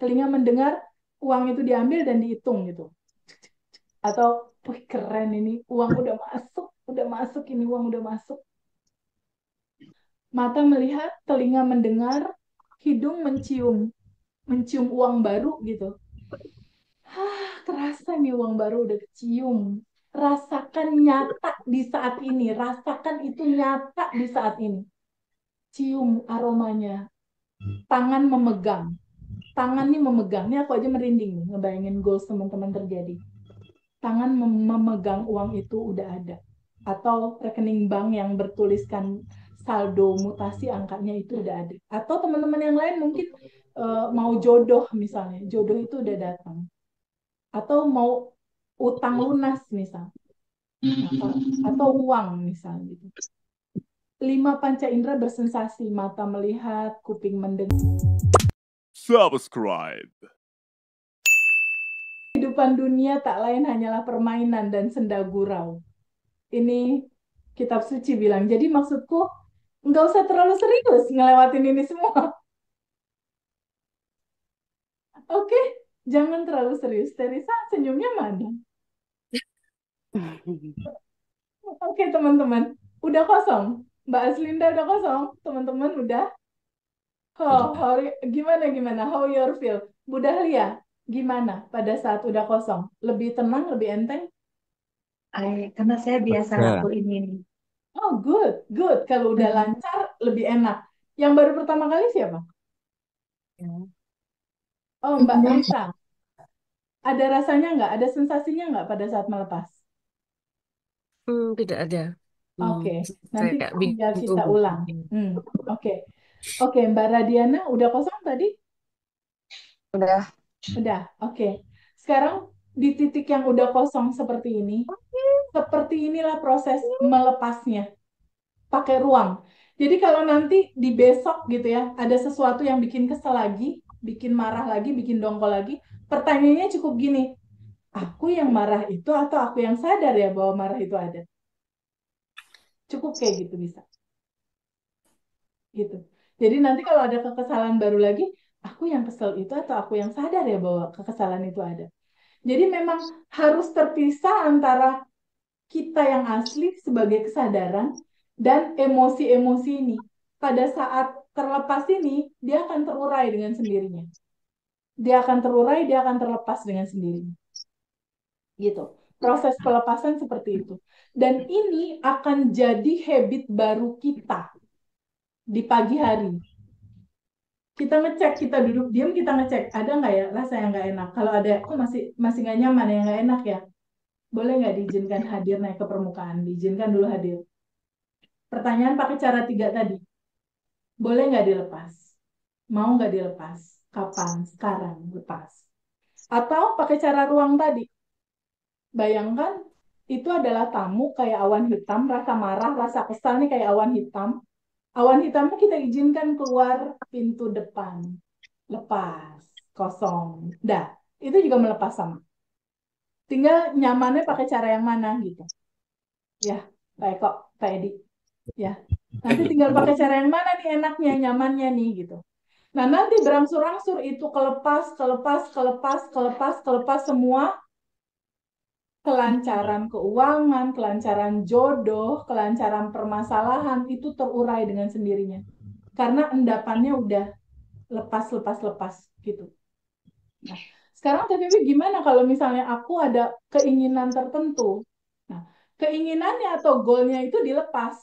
Telinga mendengar uang itu diambil dan dihitung gitu. Atau, wih keren ini, uang udah masuk ini uang udah masuk. Mata melihat, telinga mendengar, hidung mencium uang baru gitu. Terasa nih uang baru udah kecium. Rasakan nyata di saat ini, rasakan itu nyata di saat ini. Cium aromanya, tangan memegang. Tangan nih memegang, ini aku aja merinding nih, ngebayangin goals teman-teman terjadi. Tangan memegang uang itu udah ada. Atau rekening bank yang bertuliskan saldo mutasi angkanya itu udah ada. Atau teman-teman yang lain mungkin mau jodoh misalnya, jodoh itu udah datang. Atau mau utang lunas misal. Atau uang misal gitu. 5 panca indera bersensasi, mata melihat, kuping mendengar. Subscribe. Kehidupan dunia tak lain hanyalah permainan dan senda gurau. Ini kitab suci bilang. Jadi maksudku, nggak usah terlalu serius ngelewatin ini semua. Oke, jangan terlalu serius. Teresa, senyumnya mana? Oke, teman-teman. Udah kosong. Mbak Aslinda udah kosong. Teman-teman udah. Gimana? How your feel? Bu Dahlia, gimana pada saat udah kosong? Lebih tenang, lebih enteng? Karena saya biasa Ya. lakuin ini. Oh, good. Kalau udah lancar, lebih enak. Yang baru pertama kali siapa? Ya. Oh, Mbak Rita. Ada rasanya nggak? Ada sensasinya nggak pada saat melepas? Tidak ada. Oke, nanti Kayak tinggal kita bingung. ulang. Oke. Oke, Mbak Radiana udah kosong tadi? Udah. Udah, oke. Sekarang di titik yang udah kosong seperti inilah proses melepasnya. Pakai ruang. Jadi kalau nanti di besok gitu ya, ada sesuatu yang bikin kesel lagi, bikin marah lagi, bikin dongkol lagi, pertanyaannya cukup gini, aku yang marah itu atau aku yang sadar ya bahwa marah itu ada? Cukup kayak gitu bisa. Gitu. Jadi nanti kalau ada kekesalan baru lagi, aku yang kesel itu atau aku yang sadar ya bahwa kekesalan itu ada. Jadi memang harus terpisah antara kita yang asli sebagai kesadaran dan emosi-emosi ini. Pada saat terlepas ini, dia akan terurai dengan sendirinya. Dia akan terurai, dia akan terlepas dengan sendirinya. Gitu. Proses pelepasan seperti itu. Dan ini akan jadi habit baru kita di pagi hari. Kita ngecek, kita duduk diam, kita ngecek ada nggak ya rasa yang nggak enak. Kalau ada, kok masih masih nggak nyaman ya, nggak enak ya. Boleh nggak diizinkan hadir naik ke permukaan? Diizinkan dulu hadir. Pertanyaan pakai cara 3 tadi. Boleh nggak dilepas? Mau nggak dilepas? Kapan? Sekarang lepas. Atau pakai cara ruang tadi. Bayangkan itu adalah tamu kayak awan hitam, rasa marah, rasa kesal nih kayak awan hitam. Awan hitamnya kita izinkan keluar pintu depan. Lepas, kosong. Dah, itu juga melepas sama. Tinggal nyamannya pakai cara yang mana gitu. Ya, Pak Eko, Pak Edi. Ya, nanti tinggal pakai cara yang mana nih enaknya, nyamannya nih gitu. Nah, nanti berangsur-angsur itu kelepas semua, kelancaran keuangan, kelancaran jodoh, kelancaran permasalahan itu terurai dengan sendirinya. Karena endapannya udah lepas gitu. Nah, sekarang TPP gimana kalau misalnya aku ada keinginan tertentu? Nah, keinginannya atau goalnya itu dilepas.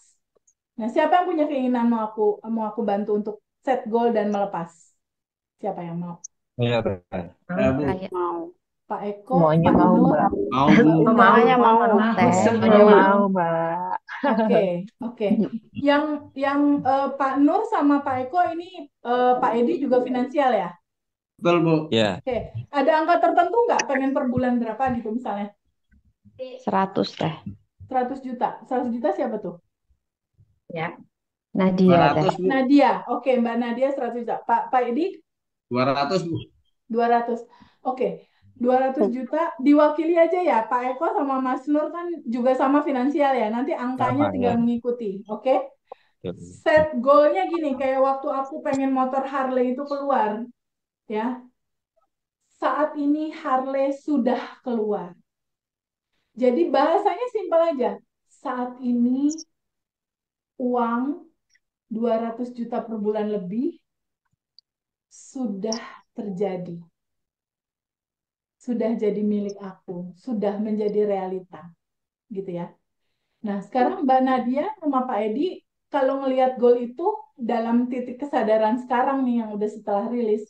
Nah, siapa yang punya keinginan mau aku bantu untuk set goal dan melepas? Siapa yang mau? Iya, Bu. Kayak Mau. Pak Eko, Maunya Pak mau, Nur, Mbak. Mau, Mbak Bu. Unda. Semuanya mau, Aku Teh. semua Semuanya mau. mau, Mbak. Oke. Yang Pak Nur sama Pak Eko ini Pak Edi juga finansial ya? Betul, Bu. Ya. Oke. Ada angka tertentu nggak? Pengen per bulan berapa gitu misalnya? 100, Teh. 100 juta. 100 juta siapa tuh? Ya. Nadia, Teh. 200, Bu. Nadia. Oke, Mbak Nadia 100 juta. Pak Edi 200, Bu. 200. Oke. 200 juta diwakili aja ya. Pak Eko sama Mas Nur kan juga sama finansial ya. Nanti angkanya Sama, tinggal ya. mengikuti. Oke. Oke. Set goalnya gini, kayak waktu aku pengen motor Harley itu keluar, ya. saat ini Harley sudah keluar. Jadi bahasanya simpel aja. Saat ini uang 200 juta per bulan lebih sudah terjadi. Sudah jadi milik aku. Sudah menjadi realita. Gitu ya. Nah, sekarang Mbak Nadia sama Pak Edi, kalau ngelihat goal itu dalam titik kesadaran sekarang nih yang udah setelah rilis,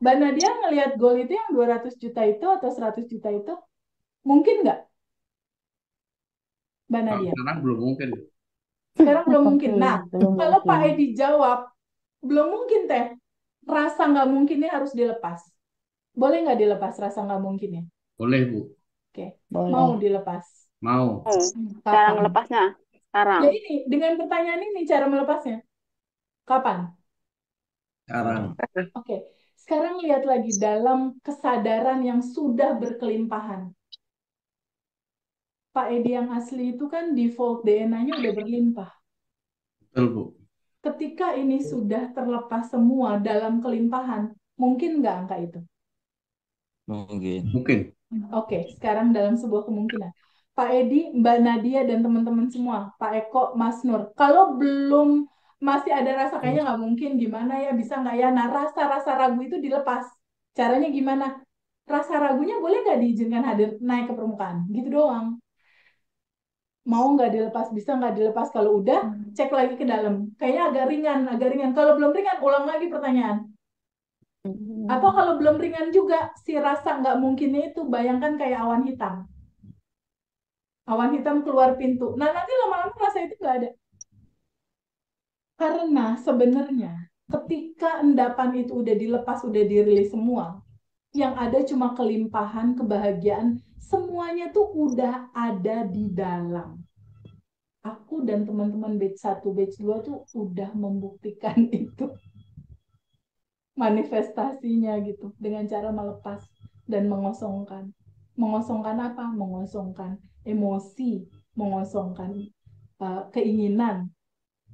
Mbak Nadia ngelihat goal itu yang 200 juta itu atau 100 juta itu, mungkin nggak Mbak Kalau Nadia? sekarang belum mungkin. Sekarang belum mungkin. Oke, Nah, belum kalau Pak mungkin. Edi jawab, belum mungkin teh, rasa nggak mungkinnya harus dilepas. Boleh nggak dilepas rasa nggak mungkinnya? Boleh, Bu. Oke, mau Boleh. dilepas. Mau. Cara Kapan? ngelepasnya Ya sekarang. ini, dengan pertanyaan ini cara melepasnya. Kapan? Sekarang. Oke, sekarang lihat lagi dalam kesadaran yang sudah berkelimpahan. Pak Edi yang asli itu kan default DNA-nya udah berlimpah. Betul, Bu. Ketika ini sudah terlepas semua dalam kelimpahan, mungkin nggak angka itu? Mungkin. Mungkin. Oke, sekarang dalam sebuah kemungkinan. Pak Edi, Mbak Nadia, dan teman-teman semua, Pak Eko, Mas Nur, kalau belum masih ada rasa kayaknya nggak mungkin, gimana ya, bisa nggak ya? Nah, rasa-rasa ragu itu dilepas. Caranya gimana? Rasa ragunya boleh nggak diizinkan hadir naik ke permukaan? Gitu doang. Mau nggak dilepas, bisa nggak dilepas. Kalau udah, cek lagi ke dalam. Kayaknya agak ringan, agak ringan. Kalau belum ringan, ulang lagi pertanyaan. Atau kalau belum ringan juga, si rasa nggak mungkinnya itu, bayangkan kayak awan hitam. Awan hitam keluar pintu. Nah, nanti lama-lama rasa itu nggak ada. Karena sebenarnya ketika endapan itu udah dilepas, udah dirilis semua, yang ada cuma kelimpahan, kebahagiaan, semuanya tuh udah ada di dalam. Aku dan teman-teman batch 1, batch 2 tuh udah membuktikan itu manifestasinya gitu dengan cara melepas dan mengosongkan. Mengosongkan apa? Mengosongkan emosi, mengosongkan keinginan,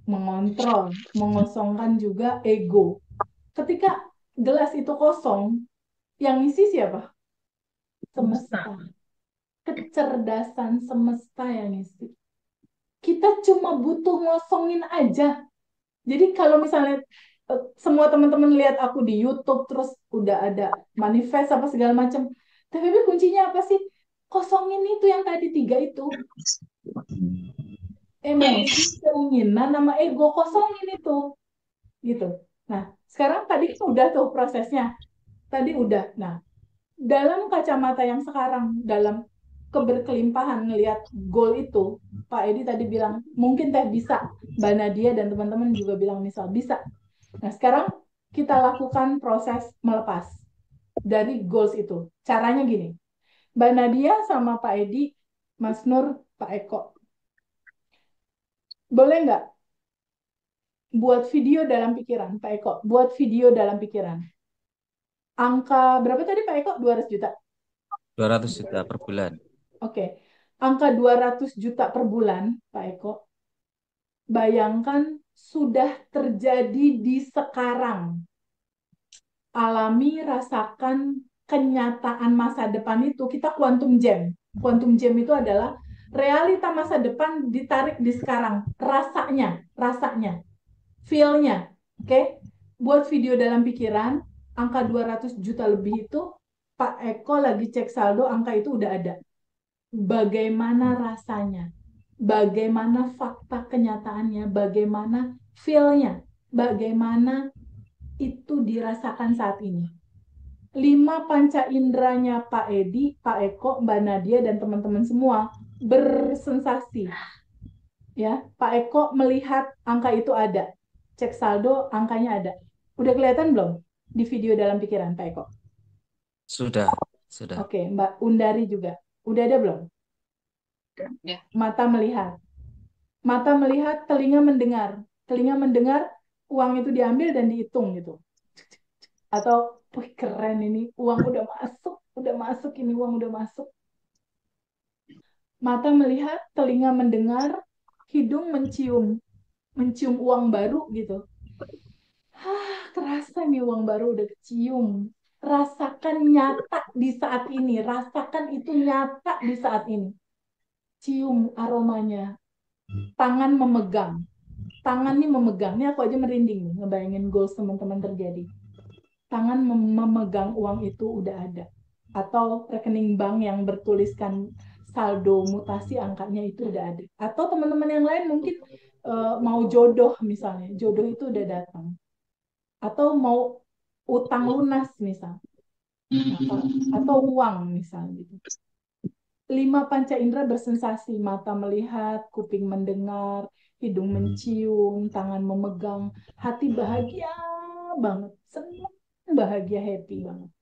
mengontrol, mengosongkan juga ego. Ketika gelas itu kosong, yang isi siapa? Semesta. Kecerdasan semesta yang isi. Kita cuma butuh ngosongin aja. Jadi kalau misalnya semua teman-teman lihat aku di YouTube terus udah ada manifest apa segala macam, TVB kuncinya apa sih? Kosongin itu yang tadi 3 itu. Emosi, keinginan, nama ego, kosongin itu. Gitu. Nah, sekarang tadi kan udah tuh prosesnya. Tadi udah. Nah, dalam kacamata yang sekarang, dalam keberkelimpahan ngelihat goal itu, Pak Edi tadi bilang, mungkin teh bisa. Mbak Nadia dan teman-teman juga bilang misal bisa. Nah, sekarang kita lakukan proses melepas dari goals itu. Caranya gini, Mbak Nadia sama Pak Edi, Mas Nur, Pak Eko, boleh nggak buat video dalam pikiran, Pak Eko? Buat video dalam pikiran. Angka berapa tadi Pak Eko? 200 juta. 200 juta per bulan. Oke. Angka 200 juta per bulan, Pak Eko. Bayangkan sudah terjadi di sekarang. Alami, rasakan kenyataan masa depan itu. Kita quantum jam. Quantum jam itu adalah realita masa depan ditarik di sekarang. Rasanya, feel-nya. Oke? Buat video dalam pikiran, angka 200 juta lebih itu, Pak Eko lagi cek saldo, angka itu udah ada. Bagaimana rasanya? Bagaimana fakta kenyataannya? Bagaimana feel-nya? Bagaimana itu dirasakan saat ini? 5 panca inderanya Pak Edi, Pak Eko, Mbak Nadia, dan teman-teman semua bersensasi. Ya, Pak Eko melihat angka itu ada. Cek saldo, angkanya ada. Udah kelihatan belum di video dalam pikiran Pak Eko? Sudah, sudah. Oke, Mbak Undari juga. Udah ada belum? Ya. Mata melihat. Mata melihat, telinga mendengar. Telinga mendengar, uang itu diambil dan dihitung gitu. Atau, wih keren ini, uang udah masuk ini uang udah masuk. Mata melihat, telinga mendengar, hidung mencium uang baru gitu. Terasa nih uang baru udah kecium. Rasakan nyata di saat ini. Rasakan itu nyata di saat ini. Cium aromanya. Tangan memegang. Tangan nih memegang. Ini aku aja merinding nih, ngebayangin goals teman-teman terjadi. Tangan memegang uang itu udah ada. Atau rekening bank yang bertuliskan saldo mutasi angkanya itu udah ada. Atau teman-teman yang lain mungkin mau jodoh misalnya. Jodoh itu udah datang. Atau mau utang lunas misal. Atau uang misal gitu. 5 panca indera bersensasi, mata melihat, kuping mendengar, hidung mencium, tangan memegang, hati bahagia banget, senang, bahagia, happy banget.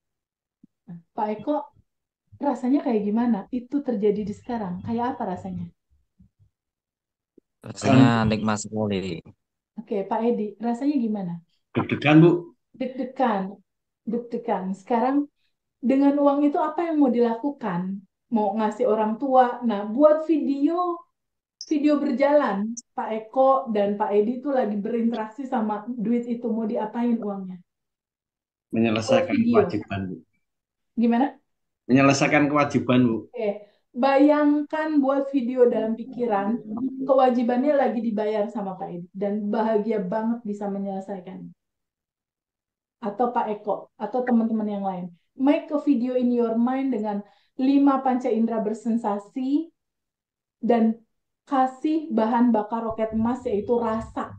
Nah, Pak Eko, rasanya kayak gimana? Itu terjadi di sekarang, kayak apa rasanya? Rasanya nikmat sekali. Oke, Pak Edi, rasanya gimana? Deg-degan, Bu. Deg-degan, deg-degan. Sekarang dengan uang itu apa yang mau dilakukan? Mau ngasih orang tua? Nah, buat video berjalan, Pak Eko dan Pak Edi itu lagi berinteraksi sama duit itu, mau diapain uangnya? Buat Menyelesaikan video. kewajiban, Bu. Gimana? Menyelesaikan kewajiban, Bu. Oke, bayangkan buat video dalam pikiran, kewajibannya lagi dibayar sama Pak Edi dan bahagia banget bisa menyelesaikan. Atau Pak Eko, atau teman-teman yang lain. Make a video in your mind dengan 5 panca indera bersensasi dan kasih bahan bakar roket emas yaitu rasa.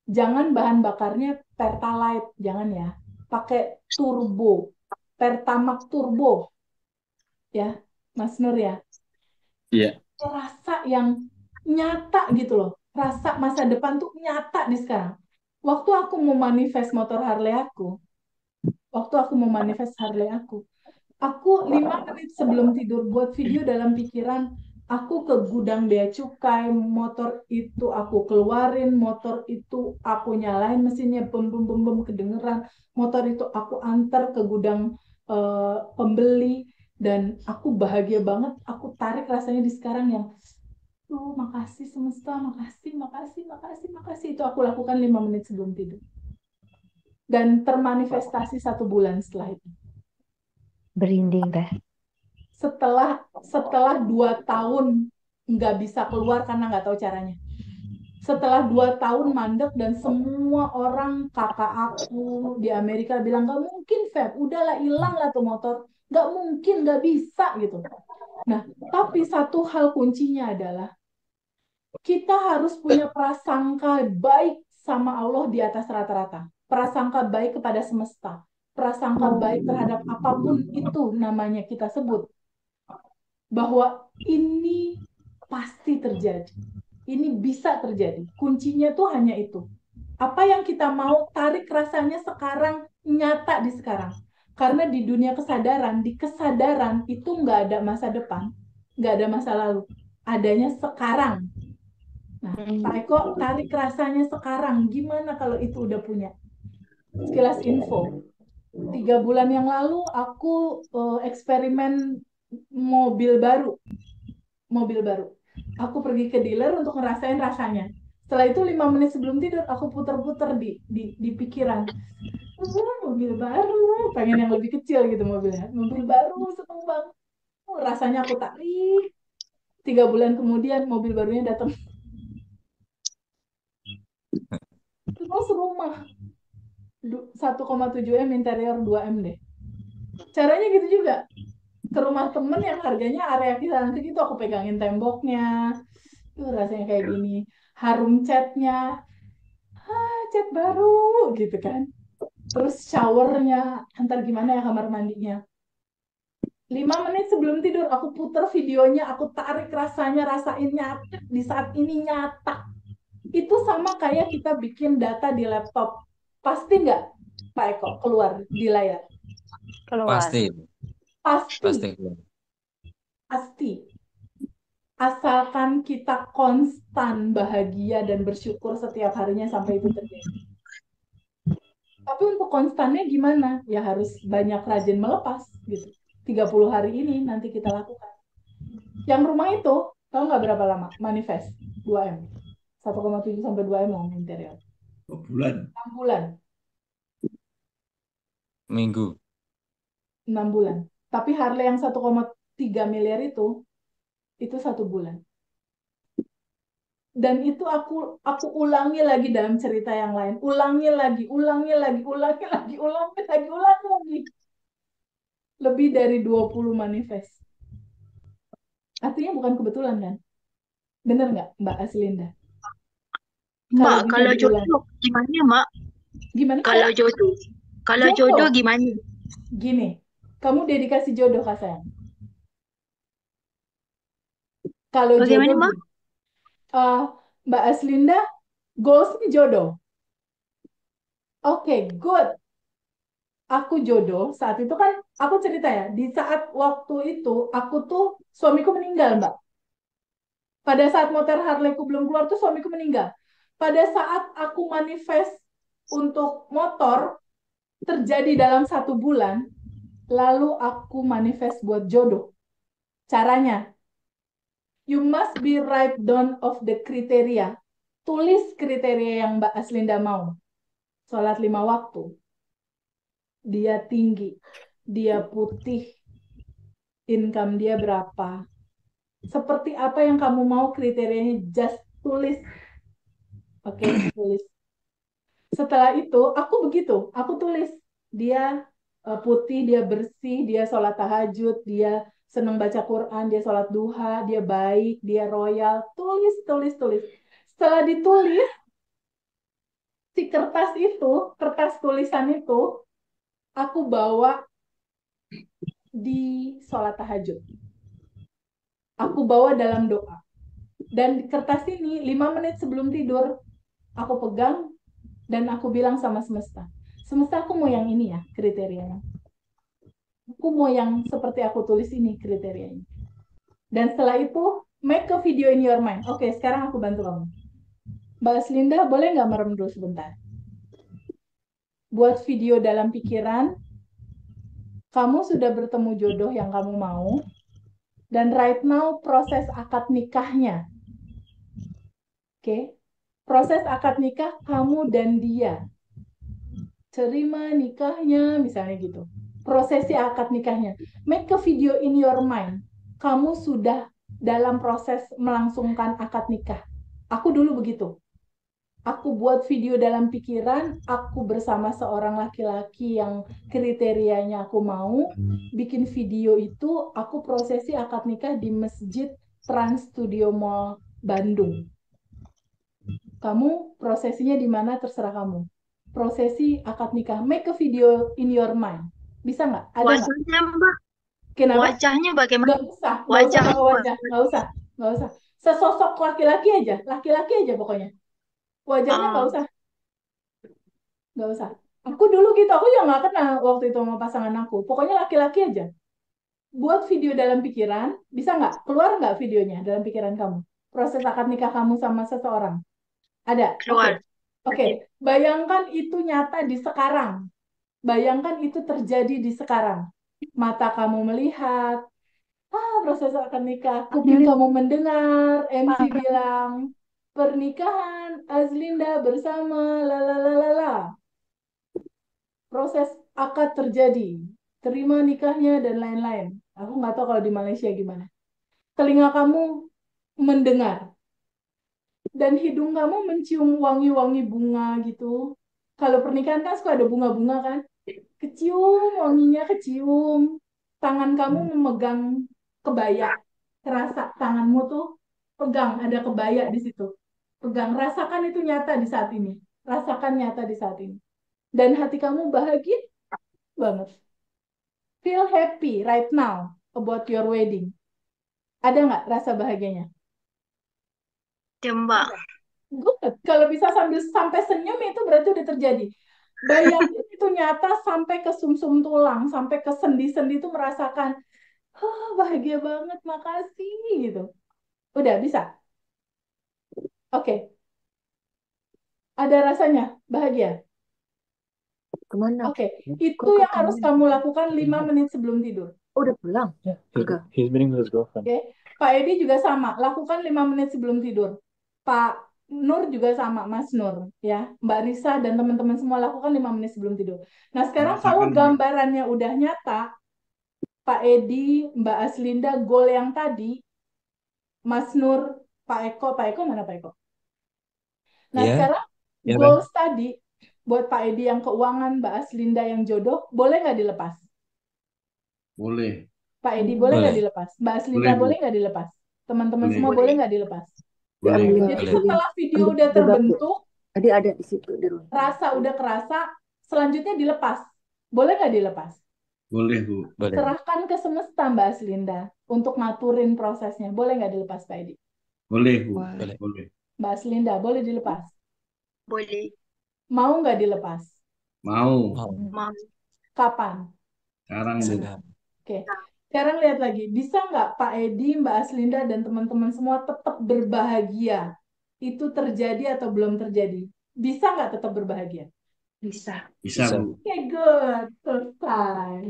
Jangan bahan bakarnya Pertalite, jangan ya. Pakai turbo, Pertamax turbo. Ya, Mas Nur ya. Iya. Rasa yang nyata gitu loh. Rasa masa depan tuh nyata di sekarang. Waktu aku mau manifest motor Harley aku, aku 5 menit sebelum tidur buat video dalam pikiran, aku ke gudang bea cukai, motor itu aku keluarin, motor itu aku nyalain mesinnya, bem bem bem bem kedengeran, motor itu aku antar ke gudang pembeli, dan aku bahagia banget, aku tarik rasanya di sekarang yang, makasih semesta, makasih, makasih, makasih, makasih, itu aku lakukan 5 menit sebelum tidur. Dan termanifestasi 1 bulan setelah itu. Berinding teh. Setelah 2 tahun nggak bisa keluar karena nggak tahu caranya. Setelah 2 tahun mandek dan semua orang, kakak aku di Amerika bilang, nggak mungkin Feb, udahlah hilang lah tuh motor, nggak mungkin, nggak bisa gitu. Nah, tapi satu hal kuncinya adalah kita harus punya prasangka baik sama Allah di atas rata-rata. Prasangka baik kepada semesta. Prasangka baik terhadap apapun itu namanya kita sebut. Bahwa ini pasti terjadi. Ini bisa terjadi. Kuncinya tuh hanya itu. Apa yang kita mau, tarik rasanya sekarang, nyata di sekarang. Karena di dunia kesadaran, di kesadaran itu nggak ada masa depan, nggak ada masa lalu. Adanya sekarang. Nah, Pak Eko, tarik rasanya sekarang. Gimana kalau itu udah punya? Sekilas info. 3 bulan yang lalu aku eksperimen mobil baru. Aku pergi ke dealer untuk ngerasain rasanya. Setelah itu 5 menit sebelum tidur aku puter-puter di pikiran. Mobil baru, pengen yang lebih kecil gitu mobilnya. Mobil baru, seneng banget. Rasanya aku tarik. 3 bulan kemudian mobil barunya datang. Terus rumah 1,7 M, interior 2 M deh. Caranya gitu juga. Ke rumah temen yang harganya area kisaran segitu, aku pegangin temboknya. Rasanya kayak gini. Harum catnya. Cat baru gitu kan. Terus showernya, antar gimana ya kamar mandinya. 5 menit sebelum tidur aku puter videonya, aku tarik rasanya, rasain nyata. Di saat ini nyata. Itu sama kayak kita bikin data di laptop. Pasti nggak, Pak Eko, keluar di layar? Keluar. Pasti, pasti Pasti, keluar. pasti. Asalkan kita konstan bahagia dan bersyukur setiap harinya sampai itu terjadi. Tapi untuk konstannya gimana? Ya harus banyak rajin melepas gitu. 30 hari ini nanti kita lakukan. Yang rumah itu, tahu nggak berapa lama? Manifest 2 M. 1,7 sampai 2 M ngomong interior. Bulan. 6 bulan. Minggu. 6 bulan. Tapi Harley yang 1,3 miliar itu 1 bulan. Dan itu aku ulangi lagi dalam cerita yang lain. Ulangi lagi. Lebih dari 20 manifest. Artinya bukan kebetulan kan? Bener nggak, Mbak Aslinda? Mbak, Kalau bisa kalau diulang. jodoh gimana, Mbak? Gimana? Kalau jodoh. Kalau Jodoh. jodoh gimana? Gini, kamu dedikasi jodoh, Kak sayang. Kalau Bagaimana, jodoh, Mbak? Mbak Aslinda, goalsnya jodoh. Oke, good. Aku jodoh saat itu kan, aku cerita ya, di saat waktu itu, aku tuh, suamiku meninggal, Mbak. Pada saat motor Harley-ku belum keluar tuh suamiku meninggal. Pada saat aku manifest untuk motor, terjadi dalam 1 bulan, lalu aku manifest buat jodoh. Caranya, you must be write down of the criteria. Tulis kriteria yang Mbak Aslinda mau. Sholat 5 waktu. Dia tinggi. Dia putih. Income dia berapa. Seperti apa yang kamu mau kriterianya. Just tulis. Oke, tulis. Setelah itu, aku begitu. Aku tulis. Dia putih, dia bersih, dia sholat tahajud, dia senang baca Quran, dia sholat duha, dia baik, dia royal. Tulis. Setelah ditulis, si kertas tulisan itu, aku bawa di sholat tahajud. Aku bawa dalam doa. Dan kertas ini 5 menit sebelum tidur, aku pegang dan aku bilang sama semesta. Semesta, aku mau yang ini ya kriterianya. Aku mau yang seperti aku tulis ini kriterianya. Dan setelah itu, make a video in your mind. Oke, sekarang aku bantu kamu. Mbak Aslinda, boleh nggak merem dulu sebentar? Buat video dalam pikiran, kamu sudah bertemu jodoh yang kamu mau, dan right now proses akad nikahnya. Oke? Proses akad nikah kamu dan dia. Terima nikahnya, misalnya gitu. Prosesi akad nikahnya. Make a video in your mind. Kamu sudah dalam proses melangsungkan akad nikah. Aku dulu begitu. Aku buat video dalam pikiran, aku bersama seorang laki-laki yang kriterianya aku mau, bikin video itu, aku prosesi akad nikah di Masjid Trans Studio Mall Bandung. Kamu prosesinya di mana terserah kamu. Prosesi akad nikah, make a video in your mind. Bisa nggak? Ada nggak? Wajahnya, Mbak. Kenapa? Wajahnya bagaimana? Nggak usah Wajah, pakai wajah, nggak usah. Sesosok laki-laki aja pokoknya. Wajahnya nggak usah. Aku dulu gitu, aku juga nggak kenal waktu itu sama pasangan aku. Pokoknya laki-laki aja. Buat video dalam pikiran, bisa nggak? Keluar nggak videonya dalam pikiran kamu? Proses akad nikah kamu sama seseorang. Ada? keluar. Oke. Bayangkan itu nyata di sekarang. Bayangkan itu terjadi di sekarang. Mata kamu melihat, proses akad nikah. Kuping kamu mendengar, MC bilang, pernikahan Azlinda bersama la. Proses akad terjadi, terima nikahnya dan lain-lain. Aku nggak tahu kalau di Malaysia gimana. Telinga kamu mendengar dan hidung kamu mencium wangi-wangi bunga gitu. Kalau pernikahan kan suka ada bunga-bunga kan? Kecium, wanginya kecium. Tangan kamu memegang kebaya. Terasa tanganmu tuh pegang, ada kebaya di situ. Pegang, rasakan itu nyata di saat ini. Rasakan nyata di saat ini. Dan hati kamu bahagia banget. Feel happy right now about your wedding. Ada nggak rasa bahagianya? Ya, Mbak. Good. Kalau bisa sampai senyum itu berarti udah terjadi. Bayangin itu nyata sampai ke sumsum tulang, sampai ke sendi-sendi itu merasakan, bahagia banget, makasih gitu. Udah bisa. Oke. Ada rasanya bahagia. Kemana? Oke. Itu yang harus kamu lakukan 5 menit sebelum tidur. Oh, udah pulang? Agak. He's meeting with his girlfriend. Oke. Pak Edi juga sama, lakukan 5 menit sebelum tidur. Pak Nur juga sama, Mas Nur, ya. Mbak Risa dan teman-teman semua lakukan 5 menit sebelum tidur. Nah, sekarang kalau Rasakan, Mbak. gambarannya udah nyata, Pak Edi, Mbak Aslinda, goal yang tadi, Mas Nur, Pak Eko mana Pak Eko? Nah, Iya, sekarang iya kan? goals tadi buat Pak Edi yang keuangan, Mbak Aslinda yang jodoh, boleh nggak dilepas? Boleh. Pak Edi boleh nggak Boleh, dilepas? Mbak Aslinda Boleh, Bu. boleh nggak dilepas? Teman-teman Boleh. semua boleh Boleh. nggak dilepas? Boleh. Diambil, Jadi boleh. setelah video ambil udah jilbab, Bu. terbentuk, Tadi ada di situ di rumah. rasa udah kerasa, selanjutnya dilepas. Boleh nggak dilepas? Boleh, Bu. Boleh. Serahkan ke semesta Mbak Aslinda untuk ngaturin prosesnya. Boleh nggak dilepas Pak Edi? Boleh, Bu. Boleh. Boleh. Mbak Aslinda boleh dilepas? Boleh. Mau nggak dilepas? Mau. Mau. Mau. Kapan? Sekarang, Bu. Sekarang. Oke. Sekarang lihat lagi, bisa nggak Pak Edi, Mbak Aslinda, dan teman-teman semua tetap berbahagia? Itu terjadi atau belum terjadi? Bisa nggak tetap berbahagia? Bisa. Bisa, Bisa. Bu. Oke, good. Selesai.